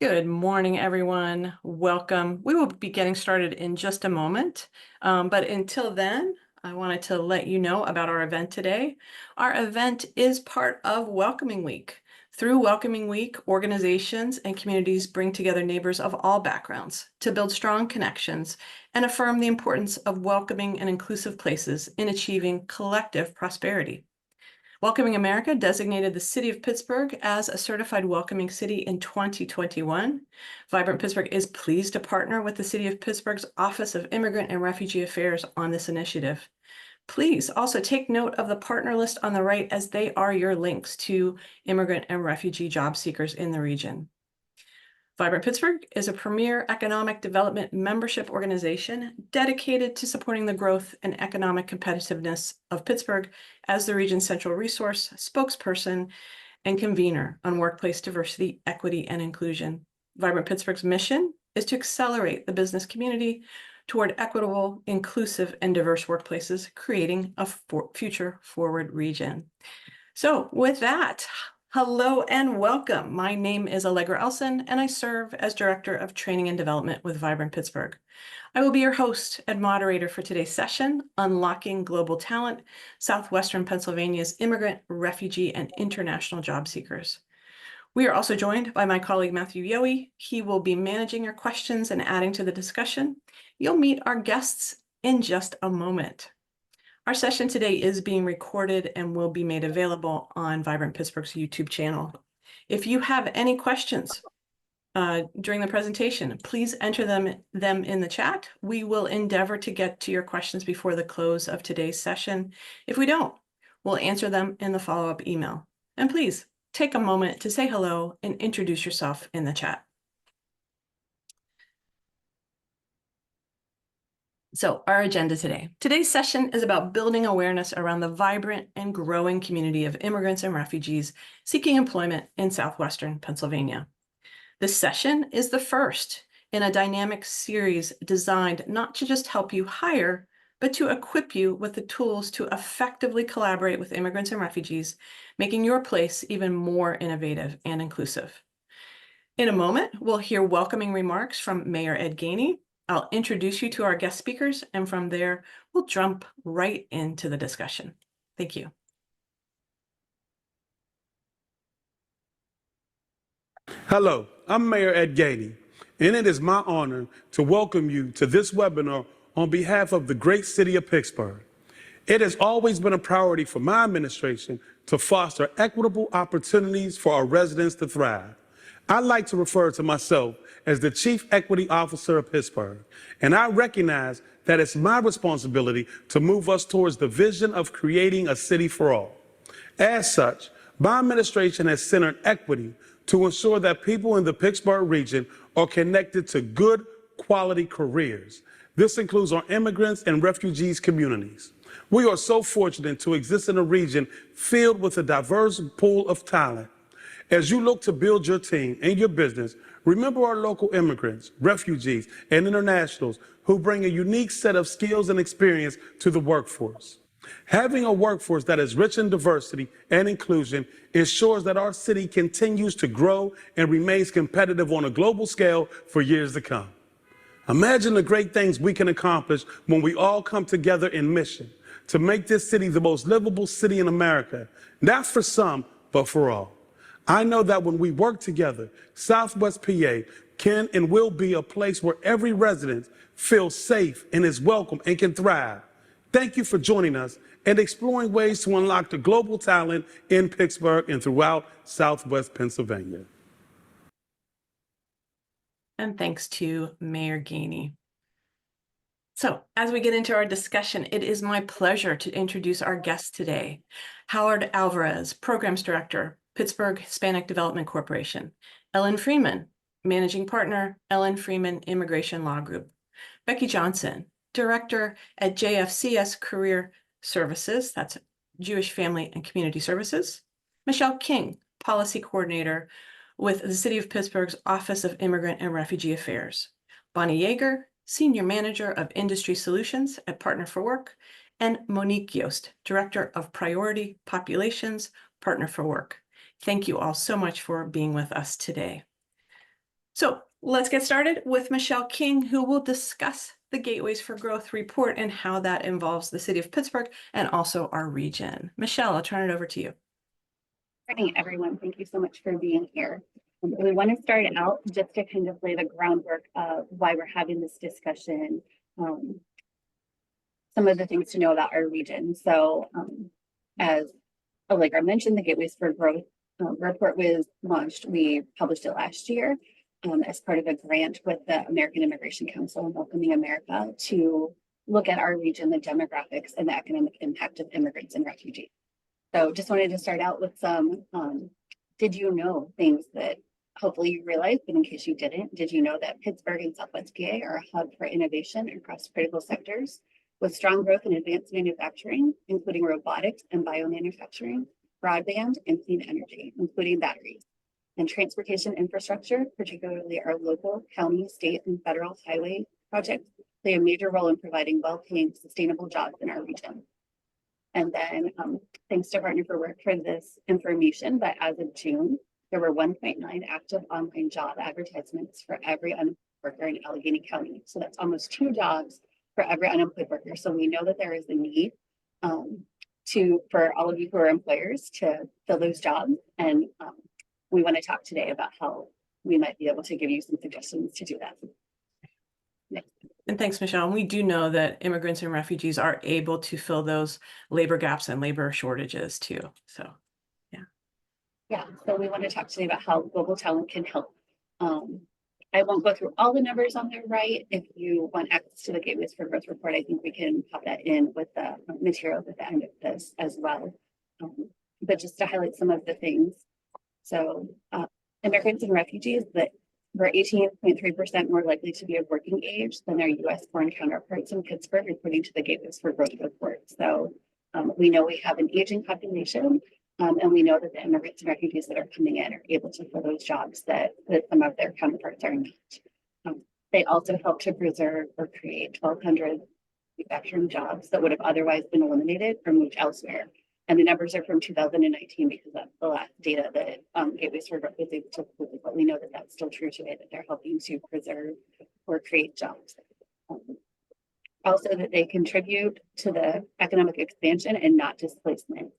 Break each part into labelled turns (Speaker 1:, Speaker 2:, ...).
Speaker 1: Good morning, everyone. Welcome. We will be getting started in just a moment. But until then, I wanted to let you know about our event today. Our event is part of Welcoming Week. Through Welcoming Week, organizations and communities bring together neighbors of all backgrounds to build strong connections and affirm the importance of welcoming and inclusive places in achieving collective prosperity. Welcoming America designated the city of Pittsburgh as a certified welcoming city in 2021. Vibrant Pittsburgh is pleased to partner with the city of Pittsburgh's Office of Immigrant and Refugee Affairs on this initiative. Please also take note of the partner list on the right, as they are your links to immigrant and refugee job seekers in the region. Vibrant Pittsburgh is a premier economic development membership organization dedicated to supporting the growth and economic competitiveness of Pittsburgh as the region's central resource, spokesperson, and convener on workplace diversity, equity, and inclusion. Vibrant Pittsburgh's mission is to accelerate the business community toward equitable, inclusive, and diverse workplaces, creating a future forward region. So with that, hello and welcome. My name is Allegra Elson, and I serve as Director of Training and Development with Vibrant Pittsburgh. I will be your host and moderator for today's session, Unlocking Global Talent, Southwestern Pennsylvania's Immigrant, Refugee, and International Job Seekers. We are also joined by my colleague, Matthew Yohe. He will be managing your questions and adding to the discussion. You'll meet our guests in just a moment. Our session today is being recorded and will be made available on Vibrant Pittsburgh's YouTube channel. If you have any questions during the presentation, please enter them in the chat. We will endeavor to get to your questions before the close of today's session. If we don't, we'll answer them in the follow-up email. And please take a moment to say hello and introduce yourself in the chat. So our agenda today. Today's session is about building awareness around the vibrant and growing community of immigrants and refugees seeking employment in Southwestern Pennsylvania. This session is the first in a dynamic series designed not to just help you hire, but to equip you with the tools to effectively collaborate with immigrants and refugees, making your place even more innovative and inclusive. In a moment, we'll hear welcoming remarks from Mayor Ed Gainey. I'll introduce you to our guest speakers, and from there, we'll jump right into the discussion. Thank you.
Speaker 2: Hello, I'm Mayor Ed Gainey, and it is my honor to welcome you to this webinar on behalf of the great city of Pittsburgh. It has always been a priority for my administration to foster equitable opportunities for our residents to thrive. I like to refer to myself as the Chief Equity Officer of Pittsburgh, and I recognize that it's my responsibility to move us towards the vision of creating a city for all. As such, my administration has centered equity to ensure that people in the Pittsburgh region are connected to good quality careers. This includes our immigrants and refugees communities. We are so fortunate to exist in a region filled with a diverse pool of talent. As you look to build your team and your business, remember our local immigrants, refugees, and internationals who bring a unique set of skills and experience to the workforce. Having a workforce that is rich in diversity and inclusion ensures that our city continues to grow and remains competitive on a global scale for years to come. Imagine the great things we can accomplish when we all come together in mission to make this city the most livable city in America, not for some, but for all. I know that when we work together, Southwest PA can and will be a place where every resident feels safe and is welcome and can thrive. Thank you for joining us and exploring ways to unlock the global talent in Pittsburgh and throughout Southwest Pennsylvania.
Speaker 1: And thanks to Mayor Gainey. So as we get into our discussion, it is my pleasure to introduce our guest today, Howard Alvarez, Programs Director, Pittsburgh Hispanic Development Corporation, Ellen Freeman, Managing Partner, Ellen Freeman Immigration Law Group, Becky Johnson, Director at JFCS Career Services, that's Jewish Family and Community Services, Michelle King, Policy Coordinator with the City of Pittsburgh's Office of Immigrant and Refugee Affairs, Bonnie Yeager, Senior Manager of Industry Solutions at Partner for Work, and Monique Yost, Director of Priority Populations, Partner for Work. Thank you all so much for being with us today. So let's get started with Michelle King, who will discuss the Gateways for Growth report and how that involves the city of Pittsburgh and also our region. Michelle, I'll turn it over to you.
Speaker 3: Good morning, everyone. Thank you so much for being here. We want to start out just to kind of lay the groundwork of why we're having this discussion, some of the things to know about our region. So as Allegra mentioned, the Gateways for Growth report was launched. We published it last year as part of a grant with the American Immigration Council and Welcoming America to look at our region, the demographics and the economic impact of immigrants and refugees. So just wanted to start out with some, did you know things that hopefully you realized, but in case you did you know that Pittsburgh and Southwest PA are a hub for innovation across critical sectors with strong growth in advanced manufacturing, including robotics and biomanufacturing, broadband and clean energy, including batteries, and transportation infrastructure, particularly our local, county, state, and federal highway projects play a major role in providing well-paying, sustainable jobs in our region. And then thanks to Partner for Work for this information, but as of June, there were 1.9 active online job advertisements for every unemployed worker in Allegheny County. So that's almost 2 jobs for every unemployed worker. So we know that there is a need for all of you who are employers to fill those jobs. And we want to talk today about how we might be able to give you some suggestions to do that. Next.
Speaker 1: And thanks, Michelle. And we do know that immigrants and refugees are able to fill those labor gaps and labor shortages too. So,
Speaker 3: yeah. So we want to talk today about how global talent can help. I won't go through all the numbers on the right. If you want access to the Gateways for Growth report, I think we can pop that in with the materials at the end of this as well. But just to highlight some of the things. So immigrants and refugees that were 18.3% more likely to be of working age than their U.S. born counterparts in Pittsburgh, according to the Gateways for Growth report. So we know we have an aging population, and we know that the immigrants and refugees that are coming in are able to fill those jobs that some of their counterparts are not. They also help to preserve or create 1,200 manufacturing jobs that would have otherwise been eliminated or moved elsewhere. And the numbers are from 2019 because that's the last data that Gateways for Growth was able to include. But we know that that's still true today, that they're helping to preserve or create jobs. Also that they contribute to the economic expansion and not displacement.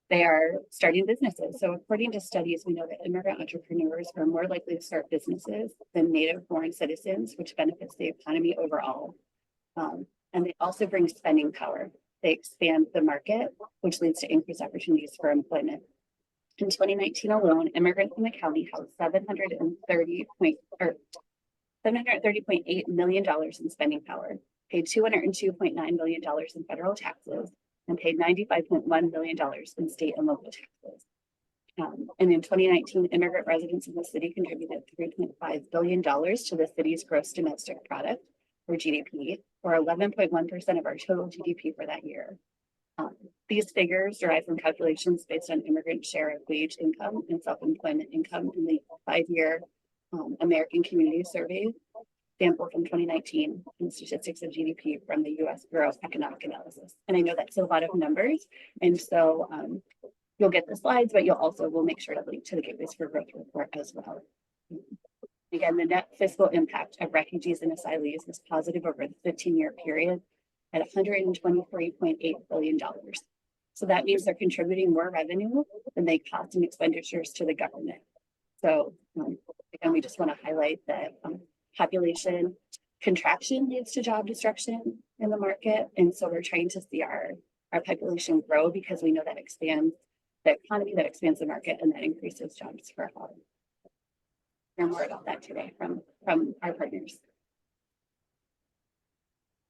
Speaker 3: They are starting businesses. So according to studies, we know that immigrant entrepreneurs are more likely to start businesses than native born citizens, which benefits the economy overall. And they also bring spending power. They expand the market, which leads to increased opportunities for employment. In 2019 alone, immigrants in the county housed $730.8 million in spending power, paid $202.9 million in federal taxes, and paid $95.1 million in state and local taxes. And in 2019, immigrant residents in the city contributed $3.5 billion to the city's gross domestic product, or GDP, or 11.1% of our total GDP for that year. These figures derive from calculations based on immigrant share of wage income and self-employment income in the 5-year American Community Survey sample from 2019 and statistics of GDP from the U.S. Bureau of Economic Analysis. And I know that's a lot of numbers. And so you'll get the slides, but we'll make sure to link to the Gateways for Growth report as well. Again, the net fiscal impact of refugees and asylees is positive over the 15-year period at $123.8 billion. So that means they're contributing more revenue than they cost in expenditures to the government. So again, we just want to highlight that population contraction leads to job destruction in the market. And so we're trying to see our population grow because we know that expands the economy, that expands the market, and that increases jobs for all. Hear more about that today from our partners.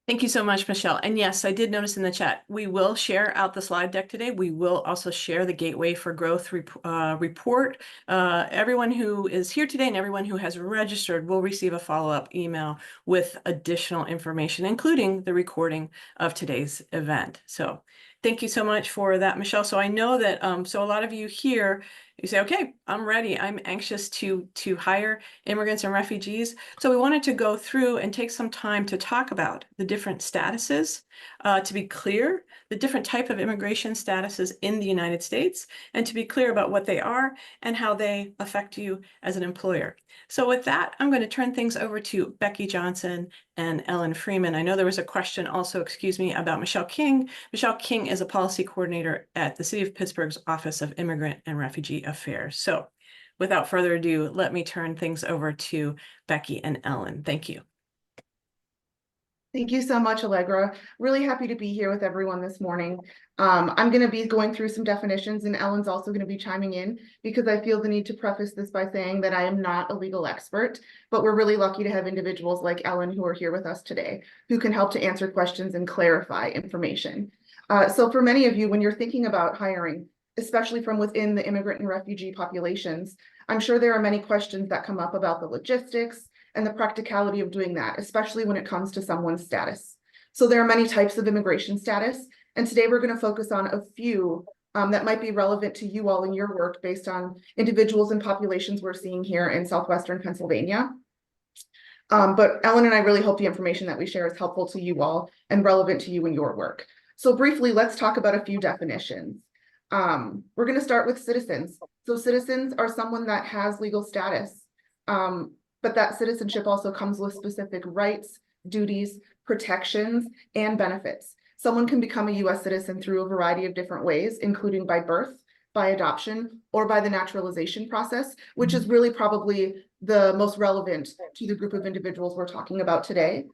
Speaker 1: thank you so much, Michelle. And yes, I did notice in the chat, we will share out the slide deck today. We will also share the Gateway for Growth report. Everyone who is here today and everyone who has registered will receive a follow-up email with additional information, including the recording of today's event. So thank you so much for that, Michelle. So I know that, so a lot of you here You say, okay, I'm ready. I'm anxious to hire immigrants and refugees. So we wanted to go through and take some time to talk about the different statuses, to be clear, the different type of immigration statuses in the United States, and to be clear about what they are and how they affect you as an employer. So with that, I'm going to turn things over to Becky Johnson and Ellen Freeman. I know there was a question also, excuse me, about Michelle King. Michelle King is a policy coordinator at the City of Pittsburgh's Office of Immigrant and Refugee Affairs. So without further ado, let me turn things over to Becky and Ellen. Thank you.
Speaker 4: Thank you so much, Allegra. Really happy to be here with everyone this morning. I'm going to be going through some definitions, and Ellen's also going to be chiming in because I feel the need to preface this by saying that I am not a legal expert, but we're really lucky to have individuals like Ellen who are here with us today who can help to answer questions and clarify information. So for many of you, when you're thinking about hiring, especially from within the immigrant and refugee populations, I'm sure there are many questions that come up about the logistics and the practicality of doing that, especially when it comes to someone's status. So there are many types of immigration status, and today we're going to focus on a few that might be relevant to you all in your work based on individuals and populations we're seeing here in Southwestern Pennsylvania. But Ellen and I really hope the information that we share is helpful to you all and relevant to you in your work. So briefly, let's talk about a few definitions. We're going to start with citizens. So citizens are someone that has legal status. But that citizenship also comes with specific rights, duties, protections, and benefits. Someone can become a U.S. citizen through a variety of different ways, including by birth, by adoption, or by the naturalization process, which is really probably the most relevant to the group of individuals we're talking about today.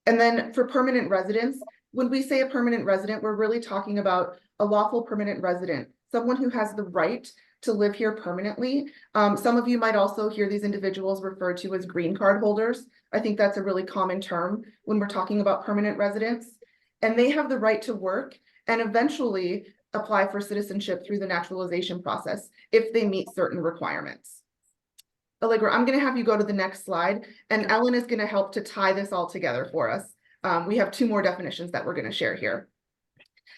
Speaker 4: And then for permanent residents, when we say a permanent resident, we're really talking about a lawful permanent resident, someone who has the right to live here permanently. Some of you might also hear these individuals referred to as green card holders. I think that's a really common term when we're talking about permanent residents. And they have the right to work and eventually apply for citizenship through the naturalization process if they meet certain requirements. Allegra, I'm going to have you go to the next slide, and Ellen is going to help to tie this all together for us. We have two more definitions that we're going to share here.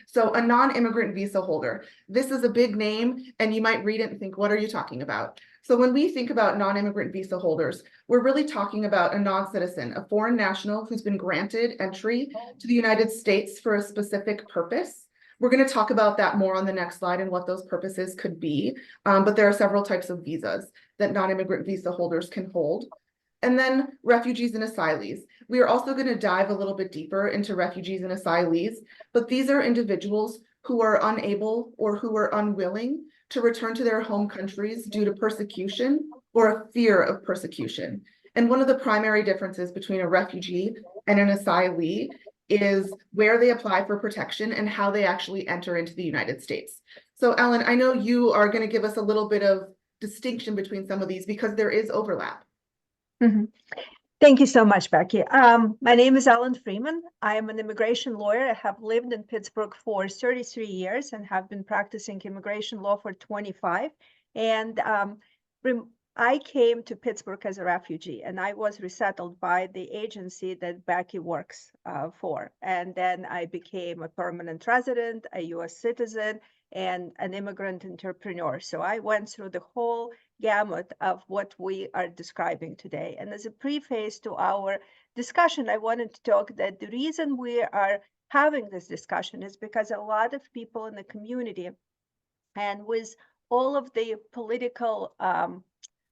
Speaker 4: So a non-immigrant visa holder. This is a big name, and you might read it and think, what are you talking about? So when we think about non-immigrant visa holders, we're really talking about a non-citizen, a foreign national who's been granted entry to the United States for a specific purpose. We're going to talk about that more on the next slide and what those purposes could be. But there are several types of visas that non-immigrant visa holders can hold. And then refugees and asylees. We are also going to dive a little bit deeper into refugees and asylees, but these are individuals who are unable or who are unwilling to return to their home countries due to persecution or a fear of persecution. And one of the primary differences between a refugee and an asylee is where they apply for protection and how they actually enter into the United States. So Ellen, I know you are going to give us a little bit of distinction between some of these because there is overlap.
Speaker 5: Mm-hmm. Thank you so much, Becky. My name is Ellen Freeman. I am an immigration lawyer. I have lived in Pittsburgh for 33 years and have been practicing immigration law for 25. And I came to Pittsburgh as a refugee, and I was resettled by the agency that Becky works for. And then I became a permanent resident, a U.S. citizen, and an immigrant entrepreneur. So I went through the whole gamut of what we are describing today. And as a preface to our discussion, I wanted to talk that the reason we are having this discussion is because a lot of people in the community, and with all of the political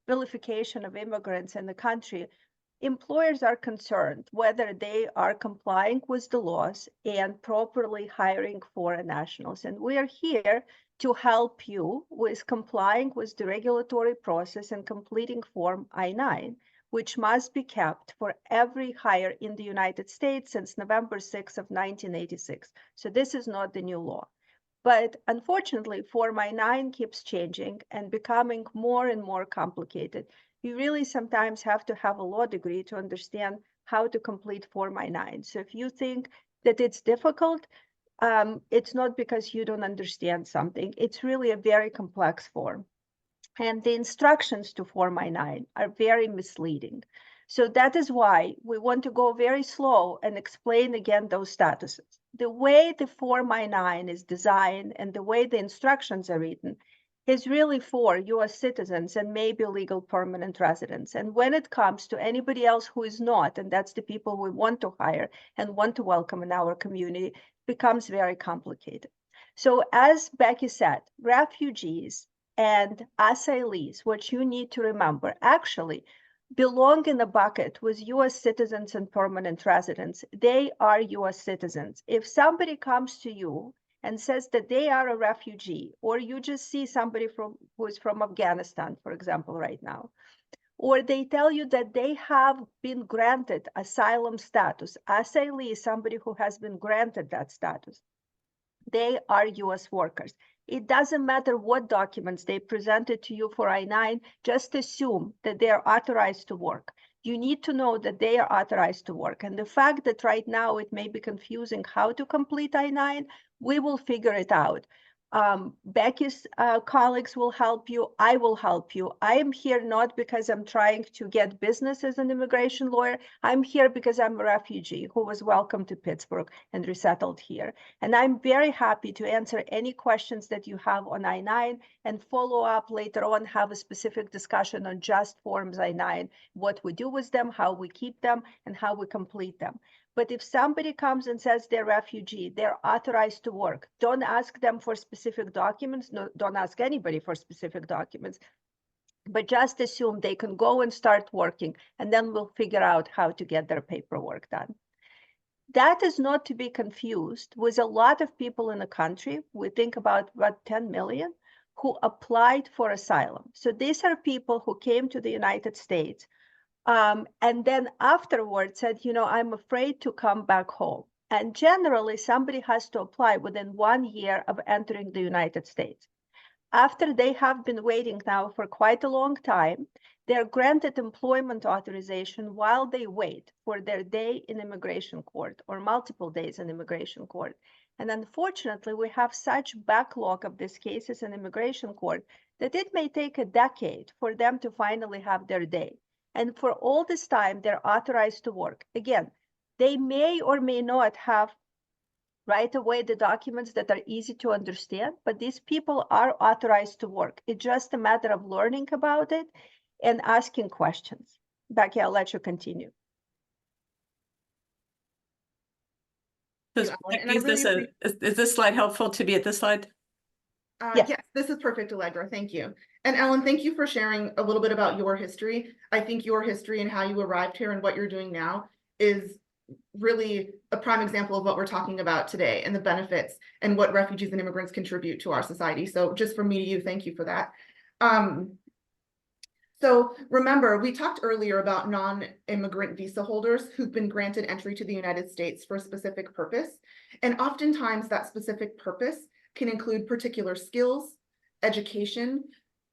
Speaker 5: vilification of immigrants in the country, employers are concerned whether they are complying with the laws and properly hiring foreign nationals. And we are here to help you with complying with the regulatory process and completing Form I-9, which must be kept for every hire in the United States since November 6 of 1986. So this is not the new law. But unfortunately, Form I-9 keeps changing and becoming more and more complicated. You really sometimes have to have a law degree to understand how to complete Form I-9. So if you think that it's difficult, it's not because you don't understand something. It's really a very complex form. And the instructions to Form I-9 are very misleading. So that is why we want to go very slow and explain again those statuses. The way the Form I-9 is designed and the way the instructions are written is really for US citizens and maybe legal permanent residents. And when it comes to anybody else who is not, and that's the people we want to hire and want to welcome in our community, it becomes very complicated. So as Becky said, refugees and asylees, what you need to remember, actually belong in a bucket with US citizens and permanent residents. They are US citizens. If somebody comes to you and says that they are a refugee, or you just see somebody who is from Afghanistan, for example, right now, or they tell you that they have been granted asylum status, asylee is somebody who has been granted that status, they are US workers. It doesn't matter what documents they presented to you for I-9, just assume that they are authorized to work. You need to know that they are authorized to work. And the fact that right now it may be confusing how to complete I-9, we will figure it out. Becky's colleagues will help you. I will help you. I am here not because I'm trying to get business as an immigration lawyer. I'm here because I'm a refugee who was welcomed to Pittsburgh and resettled here. And I'm very happy to answer any questions that you have on I-9 and follow up later on, have a specific discussion on just forms I-9, what we do with them, how we keep them, and how we complete them. But if somebody comes and says they're refugee, they're authorized to work, don't ask them for specific documents. No, don't ask anybody for specific documents, but just assume they can go and start working, and then we'll figure out how to get their paperwork done. That is not to be confused with a lot of people in the country. We think about 10 million who applied for asylum. So these are people who came to the United States and then afterwards said, you know, I'm afraid to come back home. And generally, somebody has to apply within 1 year of entering the United States. After they have been waiting now for quite a long time, they're granted employment authorization while they wait for their day in immigration court or multiple days in immigration court. And unfortunately, we have such backlog of these cases in immigration court that it may take a decade for them to finally have their day. And for all this time, they're authorized to work. Again, they may or may not have right away the documents that are easy to understand, but these people are authorized to work. It's just a matter of learning about it and asking questions. Becky, I'll let you continue.
Speaker 1: Is this slide helpful to be at this slide?
Speaker 5: Yes.
Speaker 4: Yes, this is perfect, Allegra. Thank you. And Ellen, thank you for sharing a little bit about your history. I think your history and how you arrived here and what you're doing now is really a prime example of what we're talking about today and the benefits and what refugees and immigrants contribute to our society. So just from me to you, thank you for that. So remember, we talked earlier about non-immigrant visa holders who've been granted entry to the United States for a specific purpose. And oftentimes that specific purpose can include particular skills, education,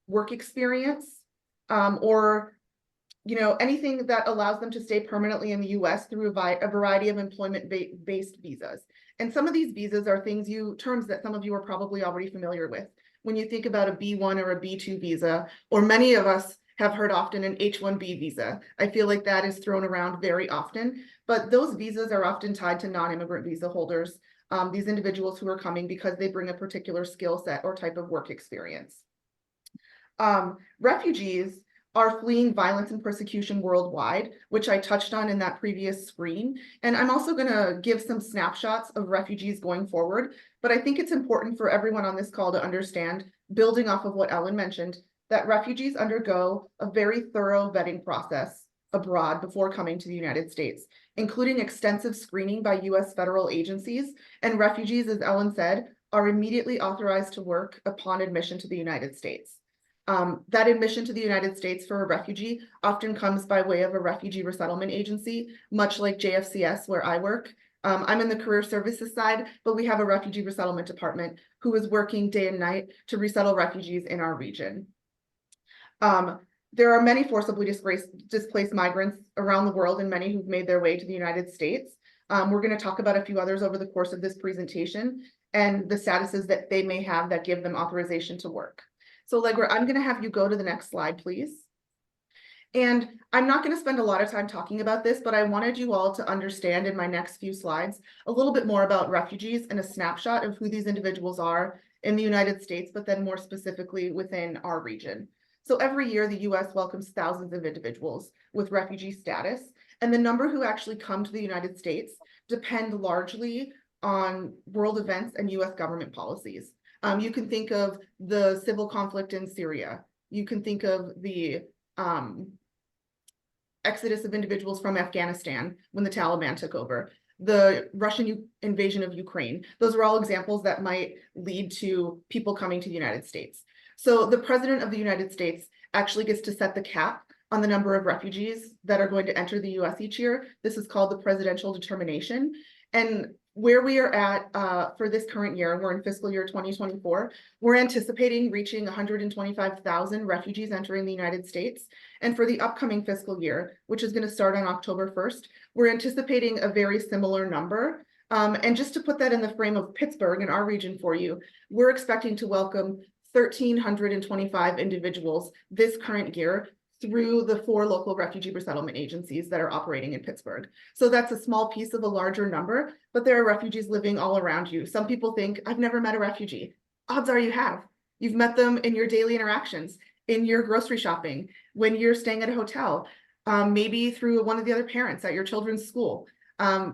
Speaker 4: work experience, or anything that allows them to stay permanently in the US through a variety of employment-based visas. And some of these visas are terms that some of you are probably already familiar with. When you think about a B1 or a B2 visa, or many of us have heard often an H-1B visa. I feel like that is thrown around very often, but those visas are often tied to non-immigrant visa holders, these individuals who are coming because they bring a particular skill set or type of work experience. Refugees are fleeing violence and persecution worldwide, which I touched on in that previous screen. And I'm also going to give some snapshots of refugees going forward. But I think it's important for everyone on this call to understand, building off of what Ellen mentioned, that refugees undergo a very thorough vetting process abroad before coming to the United States, including extensive screening by US federal agencies. And refugees, as Ellen said, are immediately authorized to work upon admission to the United States. That admission to the United States for a refugee often comes by way of a refugee resettlement agency, much like JFCS, where I work. I'm in the career services side, but we have a refugee resettlement department who is working day and night to resettle refugees in our region. There are many forcibly displaced migrants around the world and many who've made their way to the United States. We're going to talk about a few others over the course of this presentation and the statuses that they may have that give them authorization to work. So Allegra, I'm going to have you go to the next slide, please. And I'm not going to spend a lot of time talking about this, but I wanted you all to understand in my next few slides a little bit more about refugees and a snapshot of who these individuals are in the United States, but then more specifically within our region. So every year, the US welcomes thousands of individuals with refugee status, and the number who actually come to the United States depend largely on world events and US government policies. You can think of the civil conflict in Syria. You can think of the exodus of individuals from Afghanistan when the Taliban took over, the Russian invasion of Ukraine. Those are all examples that might lead to people coming to the United States. So the President of the United States actually gets to set the cap on the number of refugees that are going to enter the US each year. This is called the presidential determination. And where we are at for this current year, we're in fiscal year 2024, we're anticipating reaching 125,000 refugees entering the United States. And for the upcoming fiscal year, which is going to start on October 1st, we're anticipating a very similar number. And just to put that in the frame of Pittsburgh and our region for you, we're expecting to welcome 1,325 individuals this current year through the 4 local refugee resettlement agencies that are operating in Pittsburgh. So that's a small piece of a larger number, but there are refugees living all around you. Some people think, I've never met a refugee. Odds are you have. You've met them in your daily interactions, in your grocery shopping, when you're staying at a hotel, maybe through one of the other parents at your children's school.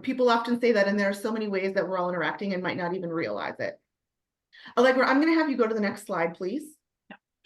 Speaker 4: People often say that, and there are so many ways that we're all interacting and might not even realize it. Allegra, I'm going to have you go to the next slide, please.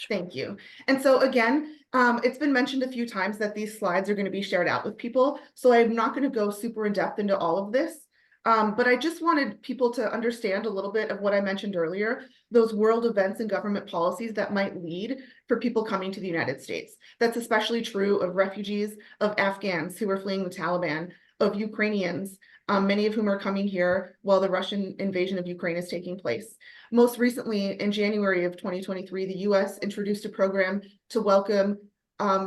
Speaker 4: Thank you. And so again, it's been mentioned a few times that these slides are going to be shared out with people. So I'm not going to go super in depth into all of this. But I just wanted people to understand a little bit of what I mentioned earlier, those world events and government policies that might lead for people coming to the United States. That's especially true of refugees, of Afghans who are fleeing the Taliban, of Ukrainians, many of whom are coming here while the Russian invasion of Ukraine is taking place. Most recently, in January of 2023, the US introduced a program to welcome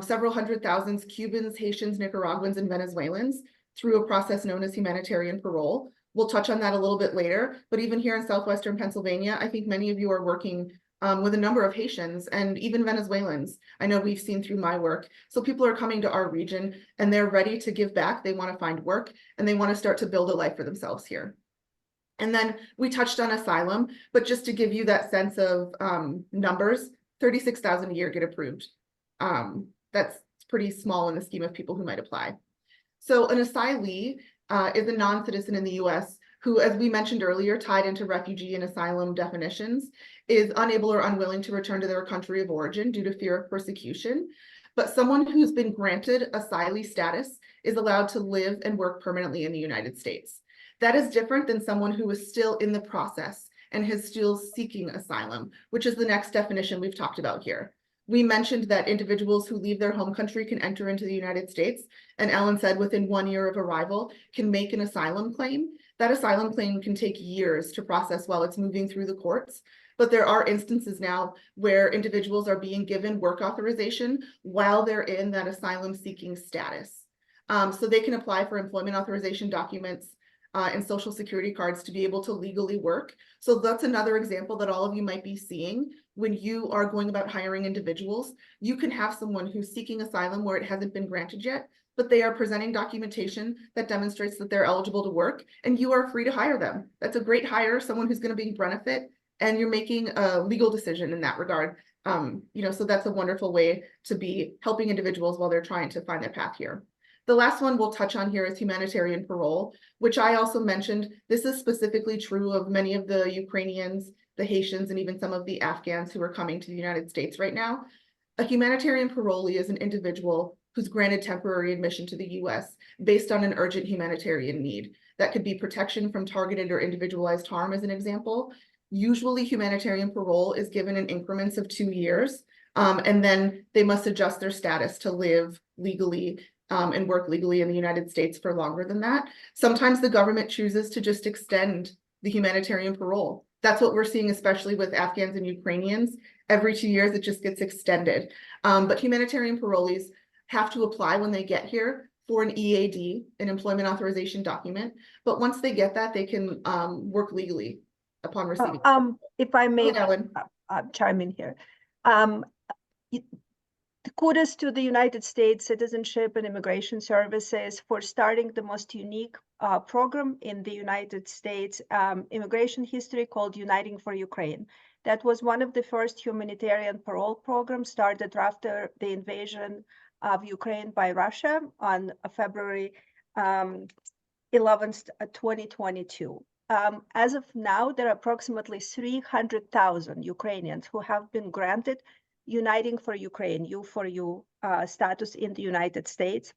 Speaker 4: several hundred thousands Cubans, Haitians, Nicaraguans, and Venezuelans through a process known as humanitarian parole. We'll touch on that a little bit later, but even here in Southwestern Pennsylvania, I think many of you are working with a number of Haitians and even Venezuelans. I know we've seen through my work. So people are coming to our region and they're ready to give back. They want to find work and they want to start to build a life for themselves here. And then we touched on asylum, but just to give you that sense of numbers, 36,000 a year get approved. That's pretty small in the scheme of people who might apply. So an asylee is a non-citizen in the US who, as we mentioned earlier, tied into refugee and asylum definitions, is unable or unwilling to return to their country of origin due to fear of persecution. But someone who's been granted asylee status is allowed to live and work permanently in the United States. That is different than someone who is still in the process and is still seeking asylum, which is the next definition we've talked about here. We mentioned that individuals who leave their home country can enter into the United States, and Ellen said within 1 year of arrival can make an asylum claim. That asylum claim can take years to process while it's moving through the courts, but there are instances now where individuals are being given work authorization while they're in that asylum seeking status. So they can apply for employment authorization documents and social security cards to be able to legally work. So that's another example that all of you might be seeing when you are going about hiring individuals. You can have someone who's seeking asylum where it hasn't been granted yet, but they are presenting documentation that demonstrates that they're eligible to work, and you are free to hire them. That's a great hire, someone who's going to be benefit, and you're making a legal decision in that regard. So that's a wonderful way to be helping individuals while they're trying to find their path here. The last one we'll touch on here is humanitarian parole, which I also mentioned. This is specifically true of many of the Ukrainians, the Haitians, and even some of the Afghans who are coming to the United States right now. A humanitarian parolee is an individual who's granted temporary admission to the US based on an urgent humanitarian need. That could be protection from targeted or individualized harm as an example. Usually humanitarian parole is given in increments of 2 years, and then they must adjust their status to live legally and work legally in the United States for longer than that. Sometimes the government chooses to just extend the humanitarian parole. That's what we're seeing, especially with Afghans and Ukrainians. Every 2 years, it just gets extended. But humanitarian parolees have to apply when they get here for an EAD, an employment authorization document. But once they get that, they can work legally upon receiving.
Speaker 5: If I may chime in here. Kudos to the United States Citizenship and Immigration Services for starting the most unique program in the United States immigration history called Uniting for Ukraine. That was one of the first humanitarian parole programs started after the invasion of Ukraine by Russia on February 11th, 2022. As of now, there are approximately 300,000 Ukrainians who have been granted Uniting for Ukraine, U4U status in the United States.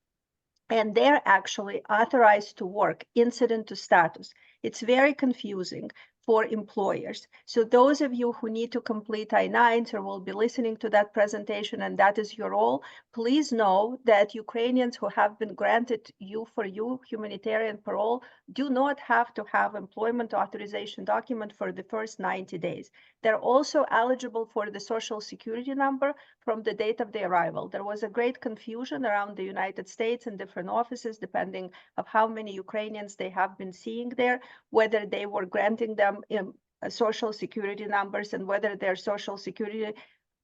Speaker 5: And they're actually authorized to work incident to status. It's very confusing for employers. So those of you who need to complete I-9s or will be listening to that presentation and that is your role, please know that Ukrainians who have been granted U4U humanitarian parole do not have to have employment authorization document for the first 90 days. They're also eligible for the social security number from the date of the arrival. There was a great confusion around the United States and different offices, depending of how many Ukrainians they have been seeing there, whether they were granting them social security numbers and whether their social security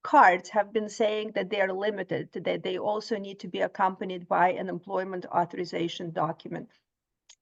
Speaker 5: cards have been saying that they are limited, that they also need to be accompanied by an employment authorization document.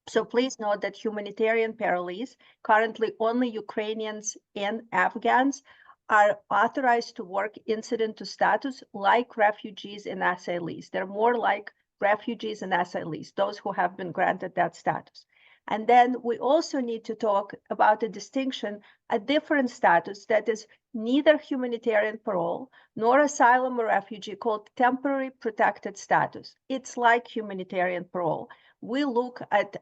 Speaker 5: So please note that humanitarian parolees, currently only Ukrainians and Afghans, are authorized to work incident to status like refugees and asylees. They're more like refugees and asylees, those who have been granted that status. And then we also need to talk about a distinction, a different status that is neither humanitarian parole nor asylum or refugee, called temporary protected status. It's like humanitarian parole. We look at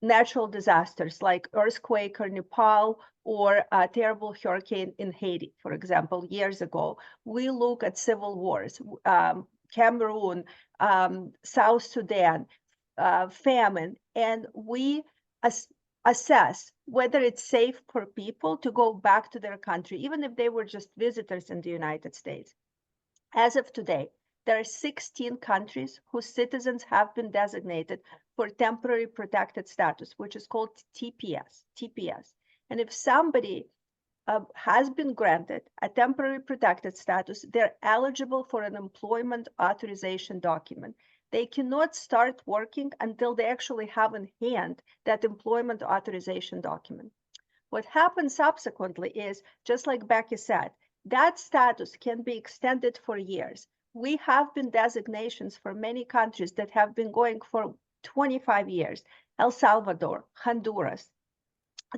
Speaker 5: natural disasters like earthquake or Nepal or a terrible hurricane in Haiti, for example, years ago. We look at civil wars, Cameroon, South Sudan, famine, and we assess whether it's safe for people to go back to their country, even if they were just visitors in the United States. As of today, there are 16 countries whose citizens have been designated for temporary protected status, which is called TPS. And if somebody has been granted a temporary protected status, they're eligible for an employment authorization document. They cannot start working until they actually have in hand that employment authorization document. What happens subsequently is, just like Becky said, that status can be extended for years. We have been designations for many countries that have been going for 25 years, El Salvador, Honduras.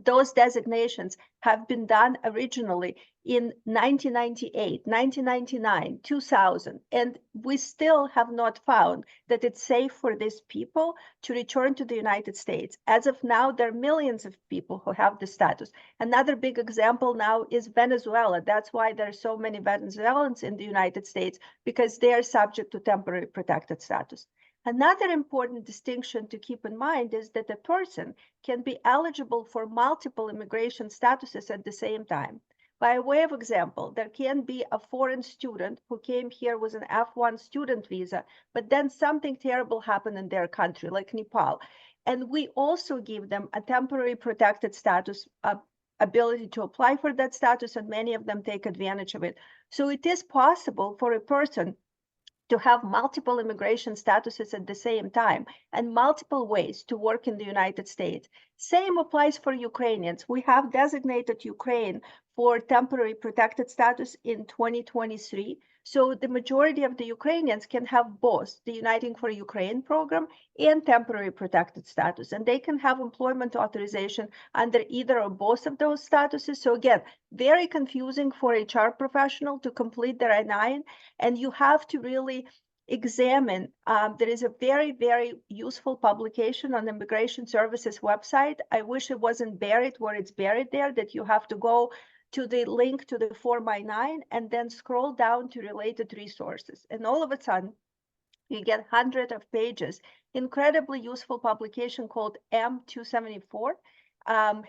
Speaker 5: Those designations have been done originally in 1998, 1999, 2000, and we still have not found that it's safe for these people to return to the United States. As of now, there are millions of people who have the status. Another big example now is Venezuela. That's why there are so many Venezuelans in the United States, because they are subject to temporary protected status. Another important distinction to keep in mind is that a person can be eligible for multiple immigration statuses at the same time. By way of example, there can be a foreign student who came here with an F1 student visa, but then something terrible happened in their country, like Nepal. And we also give them a temporary protected status, ability to apply for that status, and many of them take advantage of it. So it is possible for a person to have multiple immigration statuses at the same time and multiple ways to work in the United States. Same applies for Ukrainians. We have designated Ukraine for temporary protected status in 2023. So the majority of the Ukrainians can have both the Uniting for Ukraine program and temporary protected status, and they can have employment authorization under either or both of those statuses. So again, very confusing for HR professional to complete their I-9, and you have to really examine. There is a very, very useful publication on Immigration Services website. I wish it wasn't buried where it's buried there, that you have to go to the link to the Form I-9 and then scroll down to related resources. And all of a sudden, you get hundreds of pages, incredibly useful publication called M274,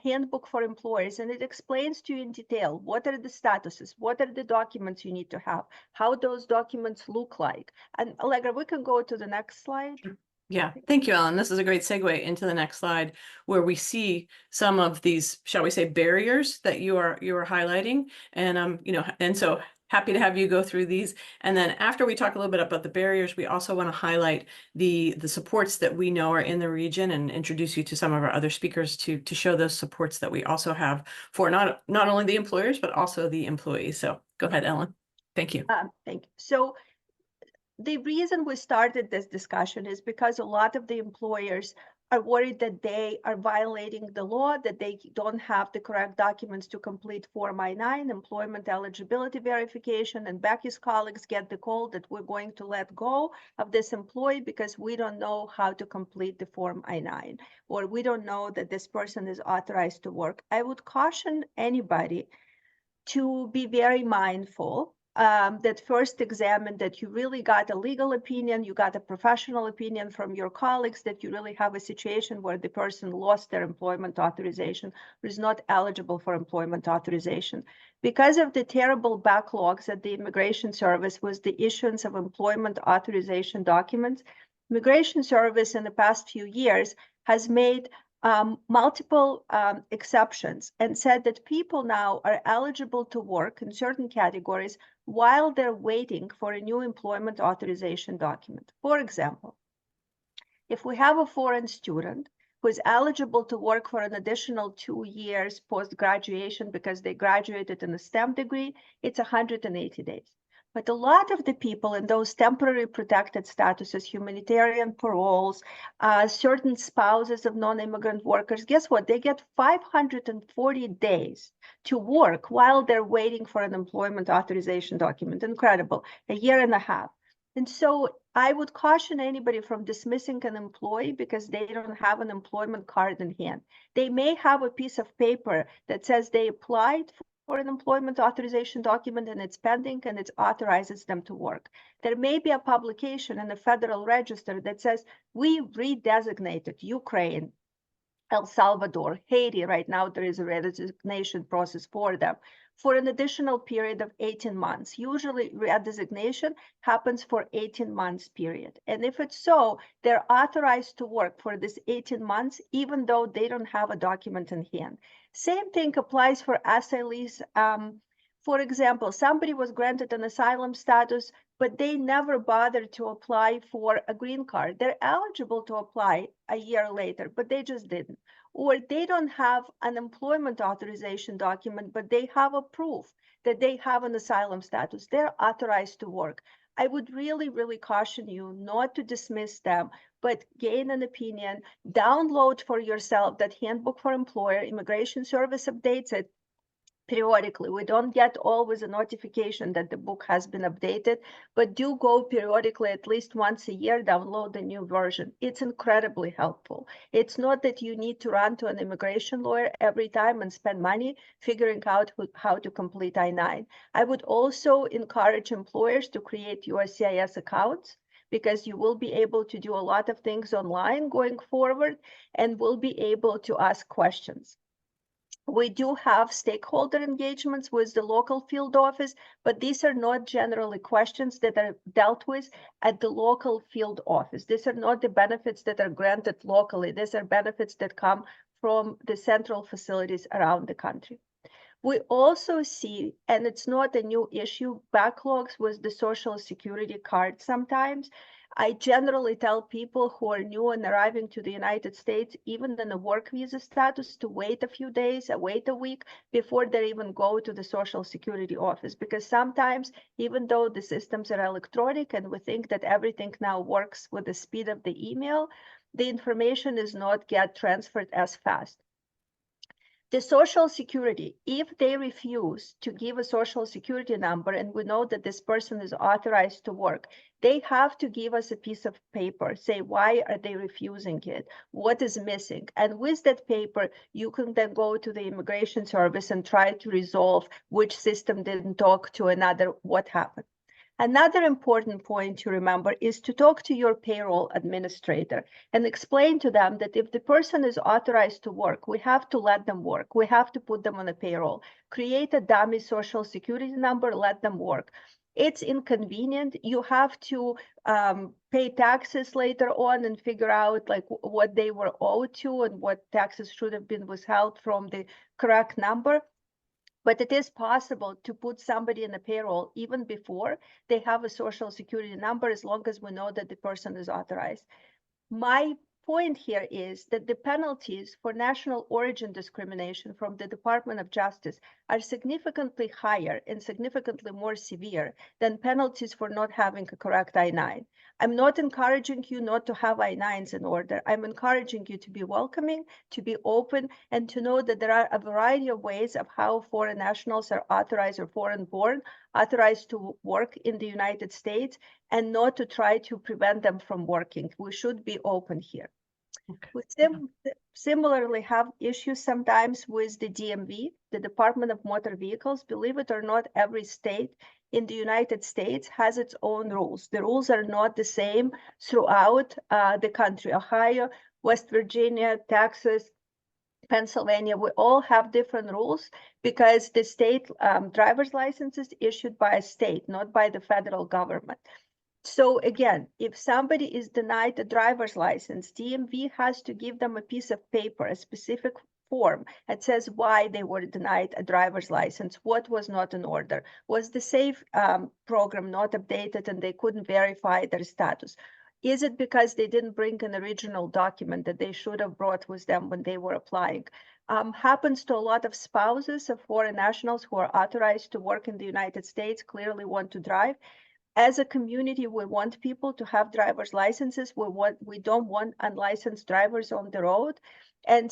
Speaker 5: Handbook for Employers, and it explains to you in detail what are the statuses, what are the documents you need to have, how those documents look like. And Allegra, we can go to the next slide.
Speaker 1: Yeah, thank you, Ellen. This is a great segue into the next slide, where we see some of these, shall we say, barriers that you are highlighting, and and so happy to have you go through these. And then after we talk a little bit about the barriers, we also want to highlight the supports that we know are in the region and introduce you to some of our other speakers to show those supports that we also have for not only the employers, but also the employees. So go ahead, Ellen. Thank you.
Speaker 5: Thank you. So the reason we started this discussion is because a lot of the employers are worried that they are violating the law, that they don't have the correct documents to complete Form I-9, employment eligibility verification, and Becky's colleagues get the call that we're going to let go of this employee because we don't know how to complete the Form I-9, or we don't know that this person is authorized to work. I would caution anybody to be very mindful that first examine that you really got a legal opinion, you got a professional opinion from your colleagues, that you really have a situation where the person lost their employment authorization or is not eligible for employment authorization. Because of the terrible backlogs at the Immigration Service with the issuance of employment authorization documents, Immigration Service in the past few years has made multiple exceptions and said that people now are eligible to work in certain categories while they're waiting for a new employment authorization document. For example, if we have a foreign student who is eligible to work for an additional 2 years post-graduation because they graduated in a STEM degree, it's 180 days. But a lot of the people in those temporary protected statuses, humanitarian paroles, certain spouses of non-immigrant workers, guess what? They get 540 days to work while they're waiting for an employment authorization document. Incredible, a year and a half. And so I would caution anybody from dismissing an employee because they don't have an employment card in hand. They may have a piece of paper that says they applied for an employment authorization document and it's pending and it authorizes them to work. There may be a publication in the Federal Register that says we redesignated Ukraine, El Salvador, Haiti. Right now there is a redesignation process for them for an additional period of 18 months. Usually redesignation happens for 18 months period. And if it's so, they're authorized to work for this 18 months, even though they don't have a document in hand. Same thing applies for asylees. For example, somebody was granted an asylum status, but they never bothered to apply for a green card. They're eligible to apply a year later, but they just didn't. Or they don't have an employment authorization document, but they have a proof that they have an asylum status. They're authorized to work. I would really, really caution you not to dismiss them, but gain an opinion, download for yourself that handbook for employer. Immigration Service updates it periodically. We don't get always a notification that the book has been updated, but do go periodically at least once a year, download the new version. It's incredibly helpful. It's not that you need to run to an immigration lawyer every time and spend money figuring out how to complete I-9. I would also encourage employers to create USCIS accounts, because you will be able to do a lot of things online going forward and will be able to ask questions. We do have stakeholder engagements with the local field office, but these are not generally questions that are dealt with at the local field office. These are not the benefits that are granted locally. These are benefits that come from the central facilities around the country. We also see, and it's not a new issue, backlogs with the Social Security card sometimes. I generally tell people who are new and arriving to the United States, even in a work visa status, to wait a few days, wait a week before they even go to the Social Security office. Because sometimes, even though the systems are electronic and we think that everything now works with the speed of the email, the information is not get transferred as fast. The Social Security, if they refuse to give a Social Security number and we know that this person is authorized to work, they have to give us a piece of paper, say why are they refusing it, what is missing. And with that paper, you can then go to the Immigration Service and try to resolve which system didn't talk to another, what happened. Another important point to remember is to talk to your payroll administrator and explain to them that if the person is authorized to work, we have to let them work. We have to put them on a payroll, create a dummy Social Security number, let them work. It's inconvenient. You have to pay taxes later on and figure out like what they were owed to and what taxes should have been withheld from the correct number. But it is possible to put somebody in a payroll even before they have a social security number, as long as we know that the person is authorized. My point here is that the penalties for national origin discrimination from the Department of Justice are significantly higher and significantly more severe than penalties for not having a correct I-9. I'm not encouraging you not to have I-9s in order. I'm encouraging you to be welcoming, to be open, and to know that there are a variety of ways of how foreign nationals are authorized or foreign-born, authorized to work in the United States, and not to try to prevent them from working. We should be open here.
Speaker 1: Okay.
Speaker 5: We similarly have issues sometimes with the DMV, the Department of Motor Vehicles. Believe it or not, every state in the United States has its own rules. The rules are not the same throughout the country. Ohio, West Virginia, Texas, Pennsylvania, we all have different rules because the state driver's license is issued by a state, not by the federal government. So again, if somebody is denied a driver's license, DMV has to give them a piece of paper, a specific form that says why they were denied a driver's license, what was not in order, was the SAFE program not updated and they couldn't verify their status. Is it because they didn't bring an original document that they should have brought with them when they were applying? Happens to a lot of spouses of foreign nationals who are authorized to work in the United States, clearly want to drive. As a community, we want people to have driver's licenses. We don't want unlicensed drivers on the road. And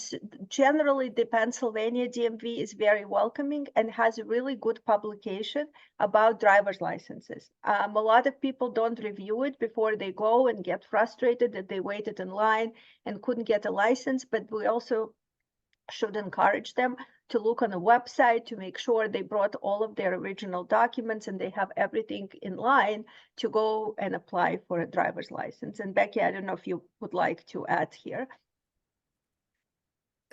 Speaker 5: generally, the Pennsylvania DMV is very welcoming and has a really good publication about driver's licenses. A lot of people don't review it before they go and get frustrated that they waited in line and couldn't get a license, but we also should encourage them to look on a website to make sure they brought all of their original documents and they have everything in line to go and apply for a driver's license. And Becky, I don't know if you would like to add here.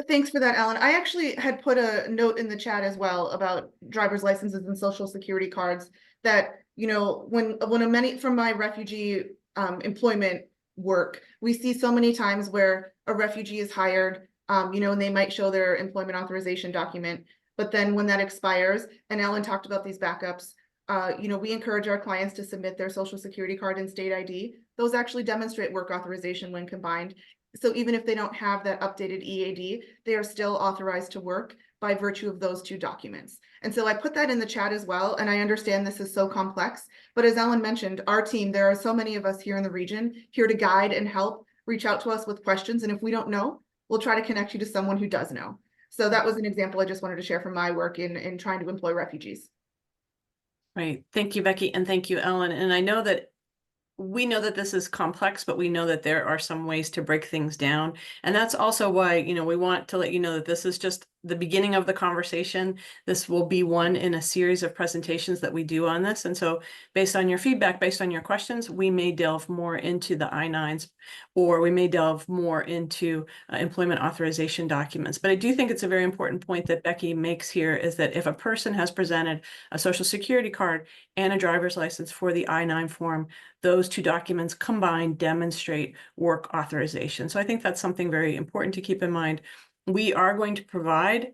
Speaker 4: Thanks for that, Ellen. I actually had put a note in the chat as well about driver's licenses and social security cards that, you know, when many from my refugee employment work, we see so many times where a refugee is hired, you know, and they might show their employment authorization document, but then when that expires, and Ellen talked about these backups, you know, we encourage our clients to submit their social security card and state ID. Those actually demonstrate work authorization when combined. So even if they don't have that updated EAD, they are still authorized to work by virtue of those two documents. And so I put that in the chat as well. And I understand this is so complex, but as Ellen mentioned, our team, there are so many of us here in the region here to guide and help. Reach out to us with questions. And if we don't know, we'll try to connect you to someone who does know. So that was an example I just wanted to share from my work in trying to employ refugees.
Speaker 1: Right. Thank you, Becky. And thank you, Ellen. And I know that we know that this is complex, but we know that there are some ways to break things down. And that's also why, you know, we want to let you know that this is just the beginning of the conversation. This will be one in a series of presentations that we do on this. And so based on your feedback, based on your questions, we may delve more into the I-9s, or we may delve more into employment authorization documents. But I do think it's a very important point that Becky makes here is that if a person has presented a social security card and a driver's license for the I-9 form, those two documents combined demonstrate work authorization. So I think that's something very important to keep in mind. We are going to provide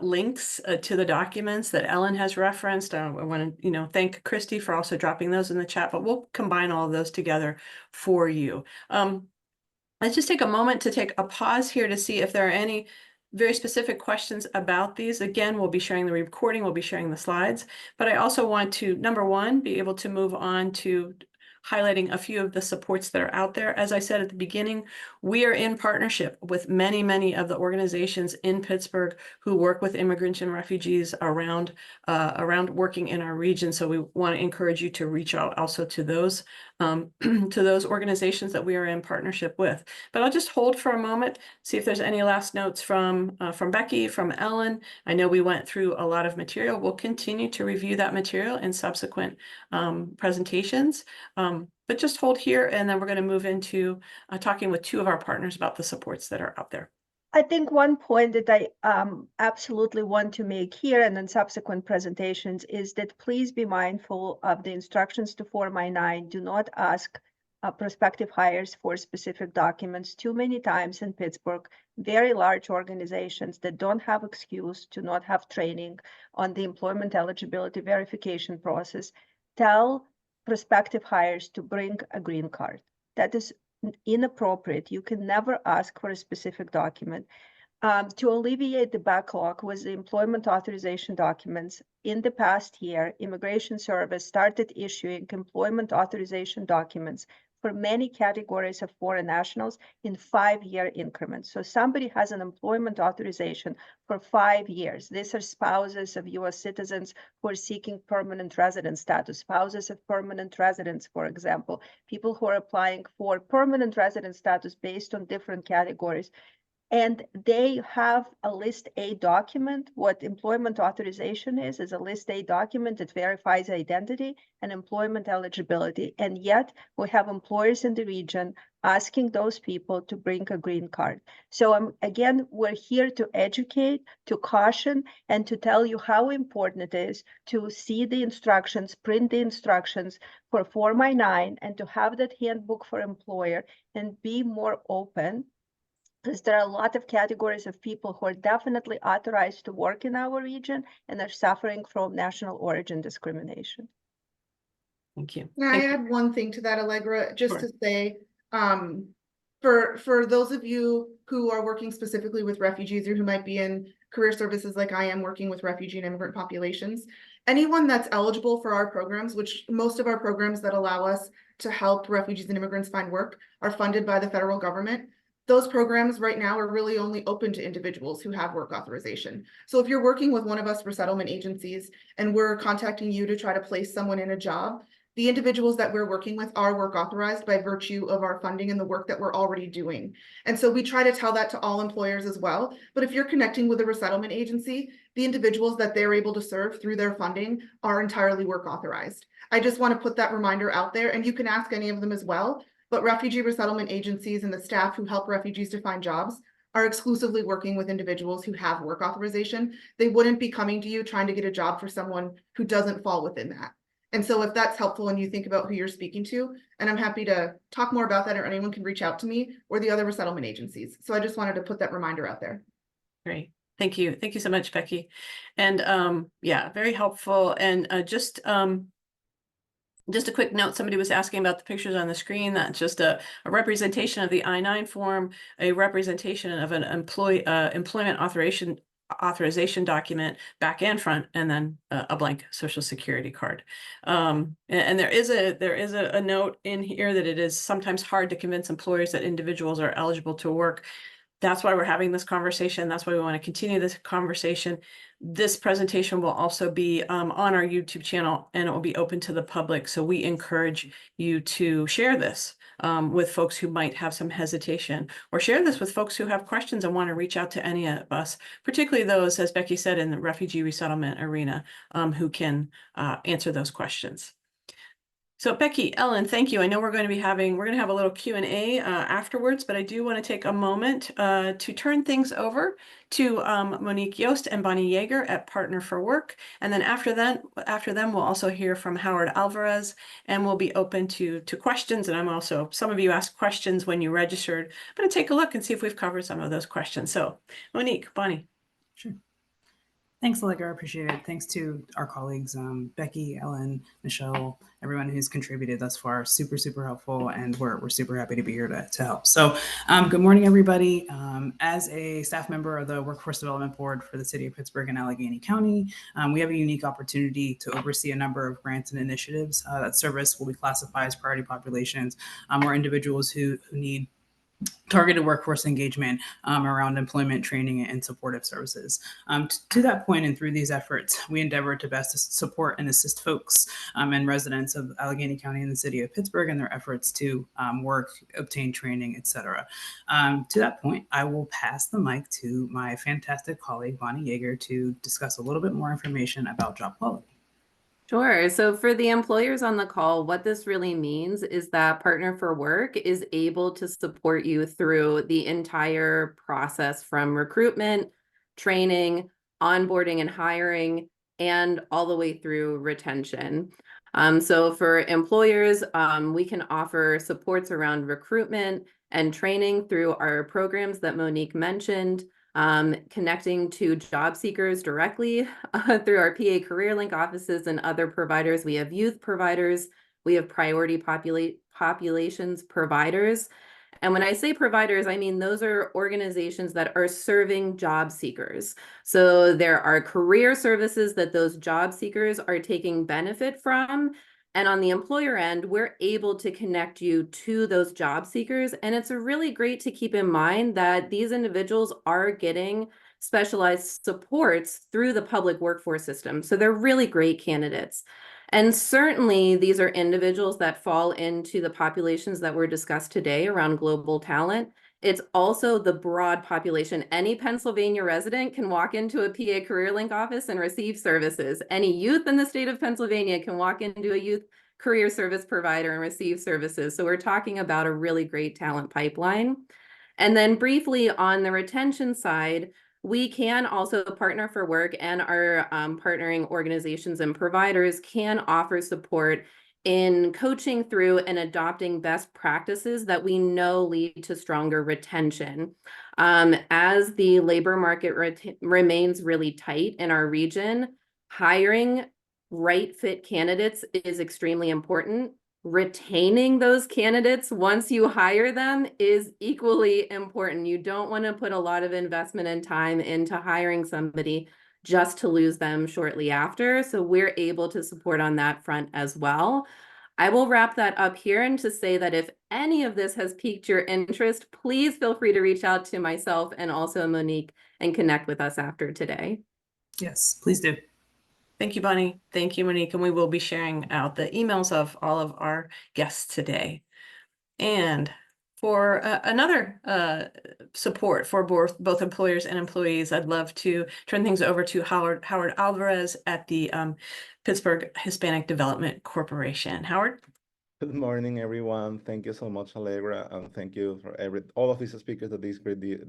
Speaker 1: links to the documents that Ellen has referenced. I want to, thank Christy for also dropping those in the chat, but we'll combine all of those together for you. Let's just take a moment to take a pause here to see if there are any very specific questions about these. Again, we'll be sharing the recording, we'll be sharing the slides, but I also want to, number one, be able to move on to highlighting a few of the supports that are out there. As I said at the beginning, we are in partnership with many, many of the organizations in Pittsburgh who work with immigrants and refugees around working in our region. So we want to encourage you to reach out also to those organizations that we are in partnership with. But I'll just hold for a moment, see if there's any last notes from Becky, from Ellen. I know we went through a lot of material. We'll continue to review that material in subsequent presentations. But just hold here, and then we're going to move into talking with two of our partners about the supports that are out there.
Speaker 5: I think one point that I absolutely want to make here and in subsequent presentations is that please be mindful of the instructions to Form I-9. Do not ask prospective hires for specific documents too many times in Pittsburgh. Very large organizations that don't have excuse to not have training on the employment eligibility verification process tell prospective hires to bring a green card. That is inappropriate. You can never ask for a specific document. To alleviate the backlog with the employment authorization documents, in the past year, Immigration Service started issuing employment authorization documents for many categories of foreign nationals in 5-year increments. So somebody has an employment authorization for 5 years. These are spouses of US citizens who are seeking permanent resident status, spouses of permanent residents, for example, people who are applying for permanent resident status based on different categories. And they have a List A document. What employment authorization is a List A document that verifies identity and employment eligibility. And yet we have employers in the region asking those people to bring a green card. So again, we're here to educate, to caution, and to tell you how important it is to see the instructions, print the instructions for Form I-9, and to have that handbook for employer and be more open, because there are a lot of categories of people who are definitely authorized to work in our region and are suffering from national origin discrimination.
Speaker 1: Thank you.
Speaker 4: Can I add one thing to that, Allegra, just to say, for those of you who are working specifically with refugees or who might be in career services like I am working with refugee and immigrant populations, anyone that's eligible for our programs, which most of our programs that allow us to help refugees and immigrants find work are funded by the federal government. Those programs right now are really only open to individuals who have work authorization. So if you're working with one of us resettlement agencies and we're contacting you to try to place someone in a job, the individuals that we're working with are work authorized by virtue of our funding and the work that we're already doing. And so we try to tell that to all employers as well. But if you're connecting with a resettlement agency, the individuals that they're able to serve through their funding are entirely work authorized. I just want to put that reminder out there, and you can ask any of them as well. But refugee resettlement agencies and the staff who help refugees to find jobs are exclusively working with individuals who have work authorization. They wouldn't be coming to you trying to get a job for someone who doesn't fall within that. And so if that's helpful and you think about who you're speaking to, and I'm happy to talk more about that, or anyone can reach out to me or the other resettlement agencies. So I just wanted to put that reminder out there.
Speaker 1: Great. Thank you. Thank you so much, Becky. And yeah, very helpful. And just a quick note, somebody was asking about the pictures on the screen. That's just a representation of the I-9 form, a representation of an employment authorization document, back and front, and then a blank Social Security card. And there is a note in here that it is sometimes hard to convince employers that individuals are eligible to work. That's why we're having this conversation. That's why we want to continue this conversation. This presentation will also be on our YouTube channel, and it will be open to the public. So we encourage you to share this with folks who might have some hesitation, or share this with folks who have questions and want to reach out to any of us, particularly those, as Becky said, in the refugee resettlement arena, who can answer those questions. So Becky, Ellen, thank you. I know we're going to have a little Q&A afterwards, but I do want to take a moment to turn things over to Monique Yost and Bonnie Yeager at Partner for Work. And then after them, we'll also hear from Howard Alvarez, and we'll be open to questions. And some of you asked questions when you registered. I'm going to take a look and see if we've covered some of those questions. So Monique, Bonnie.
Speaker 6: Sure. Thanks, Allegra. I appreciate it. Thanks to our colleagues, Becky, Ellen, Michelle, everyone who's contributed thus far. Super, super helpful. And we're super happy to be here to help. So good morning, everybody. As a staff member of the Workforce Development Board for the City of Pittsburgh and Allegheny County, we have a unique opportunity to oversee a number of grants and initiatives that service what we classify as priority populations, or individuals who need targeted workforce engagement around employment, training, and supportive services. To that point, and through these efforts, we endeavor to best support and assist folks and residents of Allegheny County and the City of Pittsburgh in their efforts to work, obtain training, etc. To that point, I will pass the mic to my fantastic colleague, Bonnie Yeager, to discuss a little bit more information about job quality.
Speaker 7: Sure. So for the employers on the call, what this really means is that Partner for Work is able to support you through the entire process, from recruitment, training, onboarding and hiring, and all the way through retention. So for employers, we can offer supports around recruitment and training through our programs that Monique mentioned, connecting to job seekers directly through our PA Career Link offices and other providers. We have youth providers, we have priority populations providers. And when I say providers, I mean those are organizations that are serving job seekers. So there are career services that those job seekers are taking benefit from. And on the employer end, we're able to connect you to those job seekers. And it's really great to keep in mind that these individuals are getting specialized supports through the public workforce system. So they're really great candidates. And certainly these are individuals that fall into the populations that were discussed today around global talent. It's also the broad population. Any Pennsylvania resident can walk into a PA Career Link office and receive services. Any youth in the state of Pennsylvania can walk into a youth career service provider and receive services. So we're talking about a really great talent pipeline. And then briefly on the retention side, we can also partner for work, and our partnering organizations and providers can offer support in coaching through and adopting best practices that we know lead to stronger retention. As the labor market remains really tight in our region, hiring right fit candidates is extremely important. Retaining those candidates once you hire them is equally important. You don't want to put a lot of investment and time into hiring somebody just to lose them shortly after. So we're able to support on that front as well. I will wrap that up here and to say that if any of this has piqued your interest, please feel free to reach out to myself and also Monique and connect with us after today.
Speaker 6: Yes, please do.
Speaker 1: Thank you, Bonnie. Thank you, Monique. And we will be sharing out the emails of all of our guests today. And for another support for both employers and employees, I'd love to turn things over to Howard Alvarez at the Pittsburgh Hispanic Development Corporation. Howard?
Speaker 8: Good morning, everyone. Thank you so much, Allegra, and thank you for all of these speakers that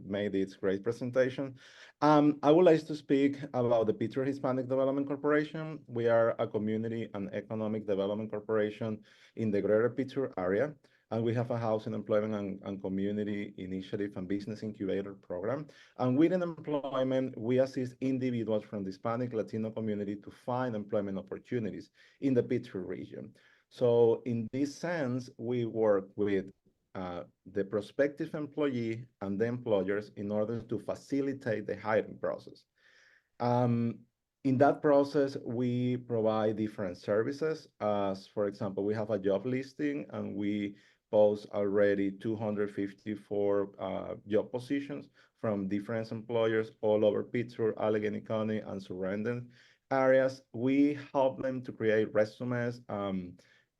Speaker 8: made this great presentation. I would like to speak about the Pittsburgh Hispanic Development Corporation. We are a community and economic development corporation in the greater Pittsburgh area, and we have a housing, employment, and community initiative and business incubator program. And within employment, we assist individuals from the Hispanic Latino community to find employment opportunities in the Pittsburgh region. So in this sense, we work with the prospective employee and the employers in order to facilitate the hiring process. In that process, we provide different services. As for example, we have a job listing and we post already 254 job positions from different employers all over Pittsburgh, Allegheny County, and surrounding areas. We help them to create resumes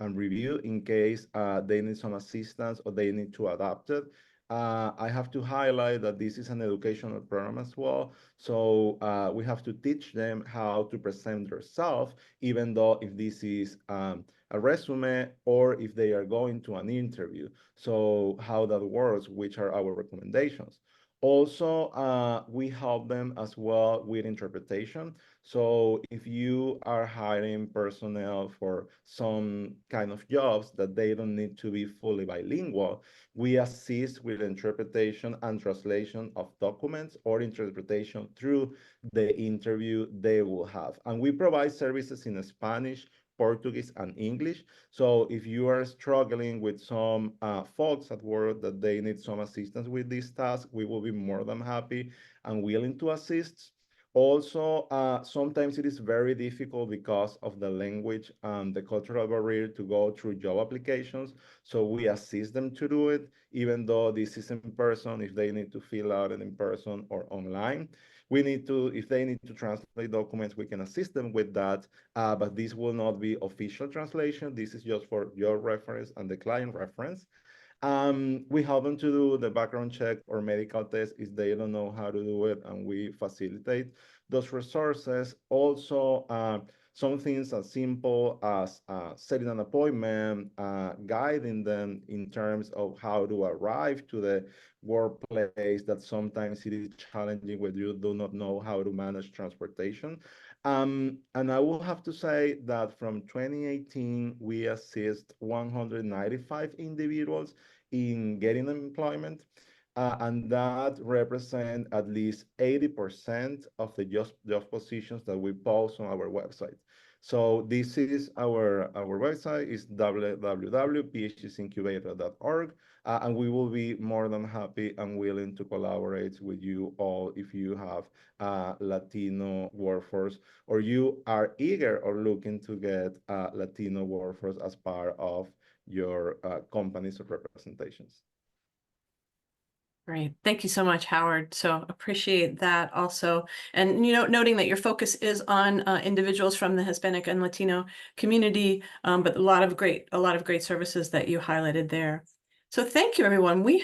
Speaker 8: and review in case they need some assistance or they need to adapt it. I have to highlight that this is an educational program as well. So we have to teach them how to present themselves, even though if this is a resume or if they are going to an interview. So how that works, which are our recommendations. Also, we help them as well with interpretation. So if you are hiring personnel for some kind of jobs that they don't need to be fully bilingual, we assist with interpretation and translation of documents or interpretation through the interview they will have. And we provide services in Spanish, Portuguese, and English. So if you are struggling with some folks at work that they need some assistance with this task, we will be more than happy and willing to assist. Also, sometimes it is very difficult because of the language and the cultural barrier to go through job applications. So we assist them to do it, even though this is in person, if they need to fill out it in person or online. We need to, if they need to translate documents, we can assist them with that, but this will not be official translation. This is just for your reference and the client reference. We help them to do the background check or medical test if they don't know how to do it, and we facilitate those resources. Also, some things as simple as setting an appointment, guiding them in terms of how to arrive to the workplace, that sometimes it is challenging when you do not know how to manage transportation. And I will have to say that from 2018, we assist 195 individuals in getting employment, and that represent at least 80% of the job positions that we post on our website. So this is our website is www.phdisincubator.org, and we will be more than happy and willing to collaborate with you all if you have Latino workforce, or you are eager or looking to get Latino workforce as part of your company's representations.
Speaker 1: Great. Thank you so much, Howard. So appreciate that also. And, you know, noting that your focus is on individuals from the Hispanic and Latino community, but a lot of great services that you highlighted there. So thank you, everyone. We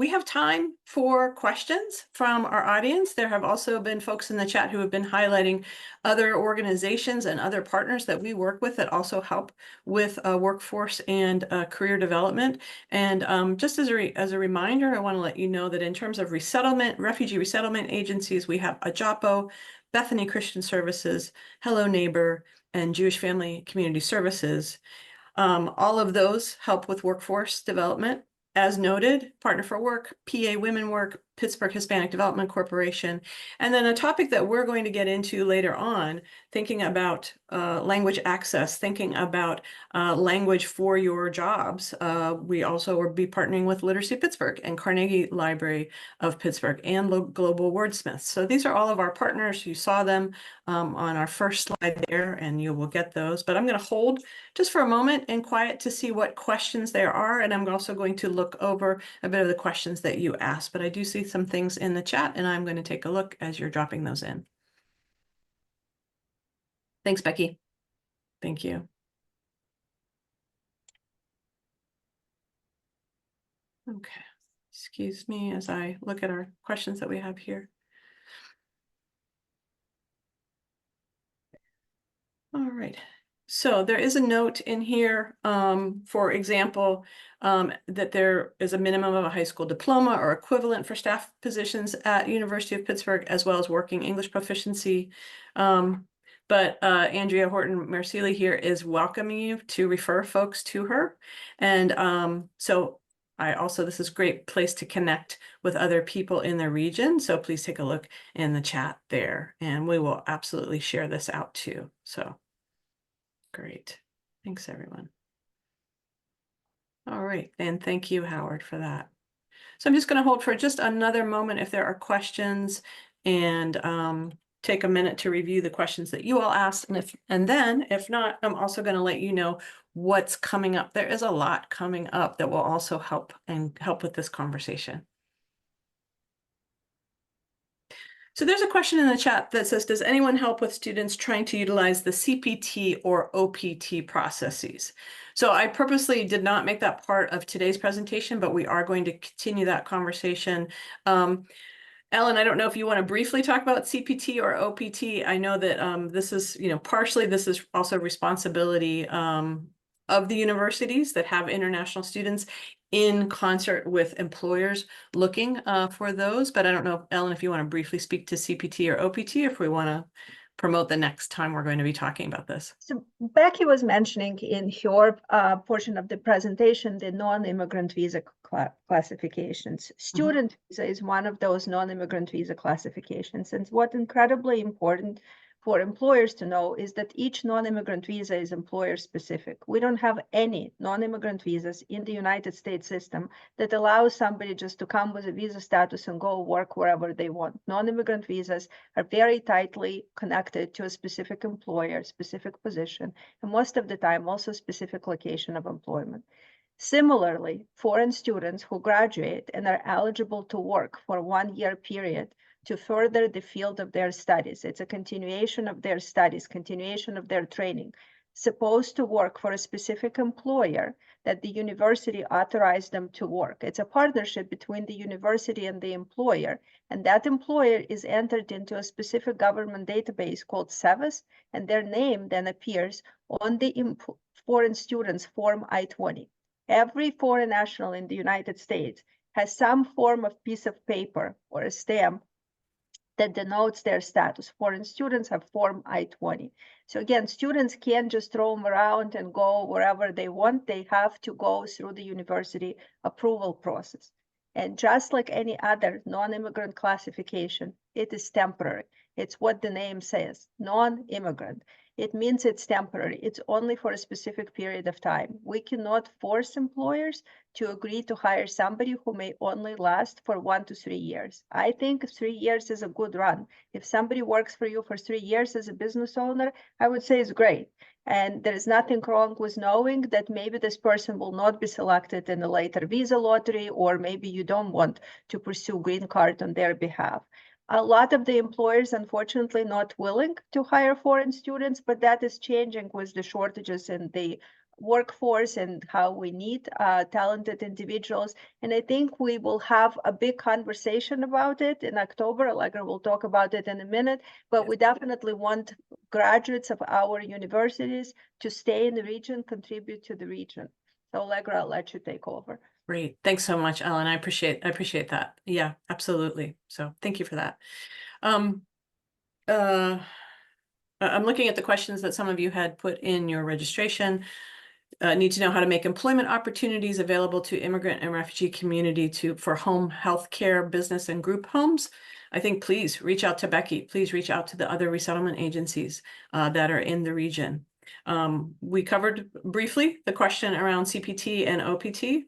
Speaker 1: have time for questions from our audience. There have also been folks in the chat who have been highlighting other organizations and other partners that we work with that also help with workforce and career development. And just as a reminder, I want to let you know that in terms of resettlement, refugee resettlement agencies, we have AJAPO, Bethany Christian Services, Hello Neighbor, and Jewish Family Community Services. All of those help with workforce development. As noted, Partner for Work, PA Women Work, Pittsburgh Hispanic Development Corporation, and then a topic that we're going to get into later on, thinking about language access, thinking about language for your jobs. We also will be partnering with Literacy Pittsburgh and Carnegie Library of Pittsburgh and Global Wordsmiths. So these are all of our partners. You saw them on our first slide there, and you will get those. But I'm going to hold just for a moment in quiet to see what questions there are, and I'm also going to look over a bit of the questions that you asked. But I do see some things in the chat, and I'm going to take a look as you're dropping those in. Thanks, Becky. Thank you. Okay, excuse me as I look at our questions that we have here. All right. So there is a note in here, for example, that there is a minimum of a high school diploma or equivalent for staff positions at University of Pittsburgh, as well as working English proficiency. But Andrea Horton-Marsili here is welcoming you to refer folks to her. And so this is a great place to connect with other people in the region. So please take a look in the chat there, and we will absolutely share this out too. So. Great. Thanks, everyone. All right. And thank you, Howard, for that. So I'm just going to hold for just another moment if there are questions, and take a minute to review the questions that you all asked. And then if not, I'm also going to let you know what's coming up. There is a lot coming up that will also help with this conversation. So there's a question in the chat that says, does anyone help with students trying to utilize the CPT or OPT processes? So I purposely did not make that part of today's presentation, but we are going to continue that conversation. Ellen, I don't know if you want to briefly talk about CPT or OPT. I know that this is, partially this is also responsibility of the universities that have international students in concert with employers looking for those. But I don't know, Ellen, if you want to briefly speak to CPT or OPT, if we want to promote the next time we're going to be talking about this.
Speaker 5: So Becky was mentioning in her portion of the presentation the non-immigrant visa classifications. Student visa is one of those non-immigrant visa classifications. And what's incredibly important for employers to know is that each non-immigrant visa is employer specific. We don't have any non-immigrant visas in the United States system that allows somebody just to come with a visa status and go work wherever they want. Non-immigrant visas are very tightly connected to a specific employer, specific position, and most of the time also specific location of employment. Similarly, foreign students who graduate and are eligible to work for a 1-year period to further the field of their studies. It's a continuation of their studies, continuation of their training, supposed to work for a specific employer that the university authorized them to work. It's a partnership between the university and the employer, and that employer is entered into a specific government database called SEVIS, and their name then appears on the foreign students form I-20. Every foreign national in the United States has some form of piece of paper or a stamp that denotes their status. Foreign students have Form I-20. So again, students can't just roam around and go wherever they want. They have to go through the university approval process. And just like any other non-immigrant classification, it is temporary. It's what the name says, non-immigrant. It means it's temporary. It's only for a specific period of time. We cannot force employers to agree to hire somebody who may only last for 1 to 3 years. I think 3 years is a good run. If somebody works for you for 3 years as a business owner, I would say it's great. And there is nothing wrong with knowing that maybe this person will not be selected in a later visa lottery, or maybe you don't want to pursue green card on their behalf. A lot of the employers, unfortunately, not willing to hire foreign students, but that is changing with the shortages in the workforce and how we need talented individuals. And I think we will have a big conversation about it in October. Allegra will talk about it in a minute, but we definitely want graduates of our universities to stay in the region, contribute to the region. So Allegra, I'll let you take over.
Speaker 1: Great. Thanks so much, Ellen. I appreciate that. Yeah, absolutely. So thank you for that. I'm looking at the questions that some of you had put in your registration. Need to know how to make employment opportunities available to immigrant and refugee community for home health care, business, and group homes. I think please reach out to Becky. Please reach out to the other resettlement agencies that are in the region. We covered briefly the question around CPT and OPT.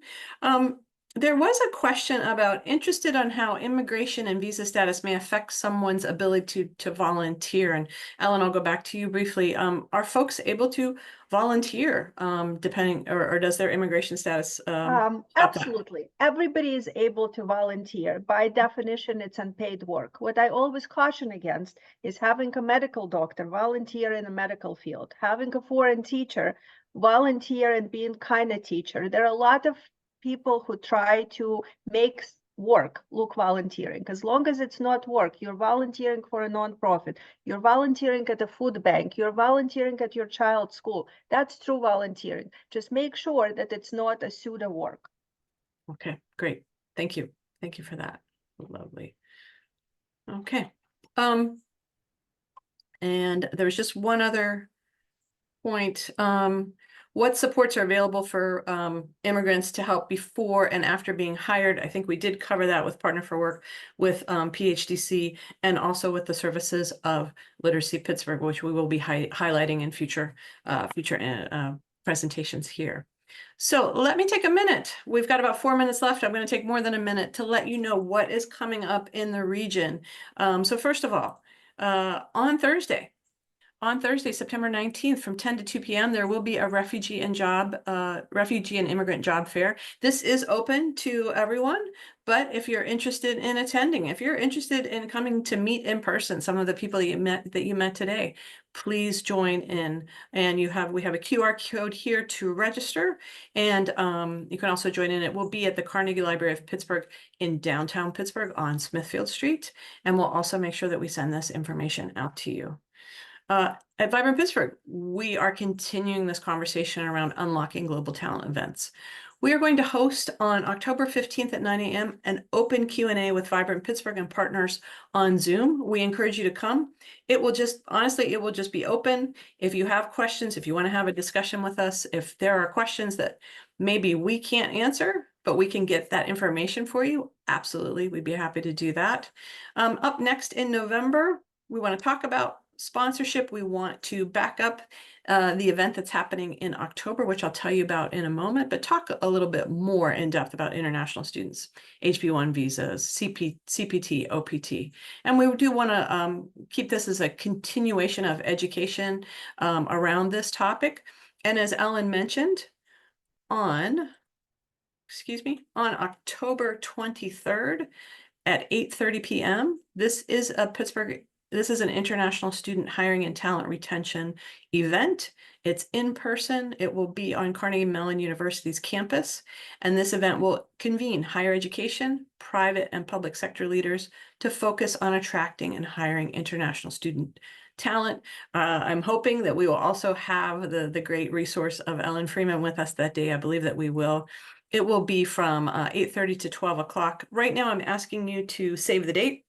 Speaker 1: There was a question about interested on how immigration and visa status may affect someone's ability to volunteer. And Ellen, I'll go back to you briefly. Are folks able to volunteer depending, or does their immigration status?
Speaker 5: Absolutely. Everybody is able to volunteer. By definition, it's unpaid work. What I always caution against is having a medical doctor volunteer in a medical field, having a foreign teacher volunteer and being kind of teacher. There are a lot of people who try to make work look volunteering. As long as it's not work, you're volunteering for a nonprofit, you're volunteering at a food bank, you're volunteering at your child's school. That's true volunteering. Just make sure that it's not a pseudo work.
Speaker 1: Okay, great. Thank you. Thank you for that. Lovely. Okay. And there's just one other point. What supports are available for immigrants to help before and after being hired? I think we did cover that with Partner for Work, with PHDC, and also with the services of Literacy Pittsburgh, which we will be highlighting in future presentations here. So let me take a minute. We've got about 4 minutes left. I'm going to take more than a minute to let you know what is coming up in the region. So first of all, on Thursday, September 19th, from 10 to 2 p.m., there will be a refugee and immigrant job fair. This is open to everyone, but if you're interested in attending, if you're interested in coming to meet in person some of the people that you met today, please join in. And we have a QR code here to register, and you can also join in. It will be at the Carnegie Library of Pittsburgh in downtown Pittsburgh on Smithfield Street, and we'll also make sure that we send this information out to you. At Vibrant Pittsburgh, we are continuing this conversation around unlocking global talent events. We are going to host on October 15th at 9 a.m. an open Q&A with Vibrant Pittsburgh and partners on Zoom. We encourage you to come. It will just, honestly, it will just be open. If you have questions, if you want to have a discussion with us, if there are questions that maybe we can't answer, but we can get that information for you, absolutely, we'd be happy to do that. Up next in November, we want to talk about sponsorship. We want to back up the event that's happening in October, which I'll tell you about in a moment, but talk a little bit more in depth about international students, HB1 visas, CPT, OPT. And we do want to keep this as a continuation of education around this topic. And as Ellen mentioned, on October 23rd at 8:30 p.m., this is an international student hiring and talent retention event. It's in person. It will be on Carnegie Mellon University's campus. And this event will convene higher education, private and public sector leaders to focus on attracting and hiring international student talent. I'm hoping that we will also have the great resource of Ellen Freeman with us that day. I believe that we will. It will be from 8:30 to 12 o'clock. Right now, I'm asking you to save the date.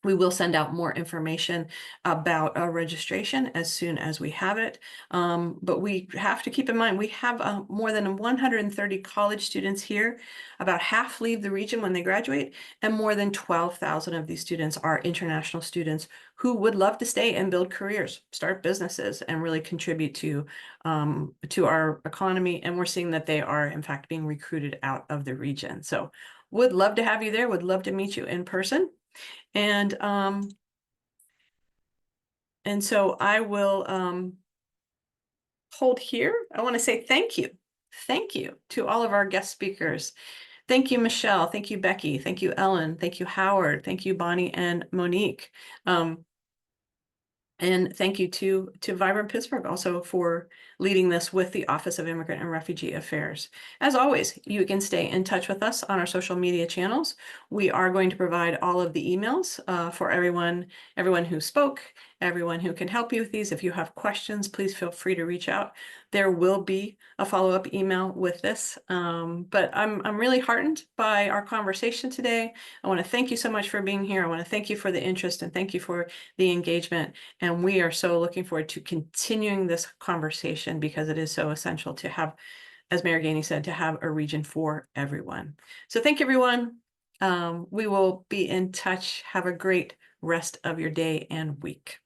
Speaker 1: We will send out more information about our registration as soon as we have it. But we have to keep in mind, we have more than 130 college students here. About half leave the region when they graduate, and more than 12,000 of these students are international students who would love to stay and build careers, start businesses, and really contribute to our economy. And we're seeing that they are, in fact, being recruited out of the region. So would love to have you there, would love to meet you in person. And so I will hold here. I want to say thank you. Thank you to all of our guest speakers. Thank you, Michelle. Thank you, Becky. Thank you, Ellen. Thank you, Howard. Thank you, Bonnie and Monique. And thank you to Vibrant Pittsburgh also for leading this with the Office of Immigrant and Refugee Affairs. As always, you can stay in touch with us on our social media channels. We are going to provide all of the emails for everyone who spoke, everyone who can help you with these. If you have questions, please feel free to reach out. There will be a follow-up email with this, but I'm really heartened by our conversation today. I want to thank you so much for being here. I want to thank you for the interest and thank you for the engagement. And we are so looking forward to continuing this conversation because it is so essential to have, as Mayor Gainey said, to have a region for everyone. So thank you, everyone. We will be in touch. Have a great rest of your day and week.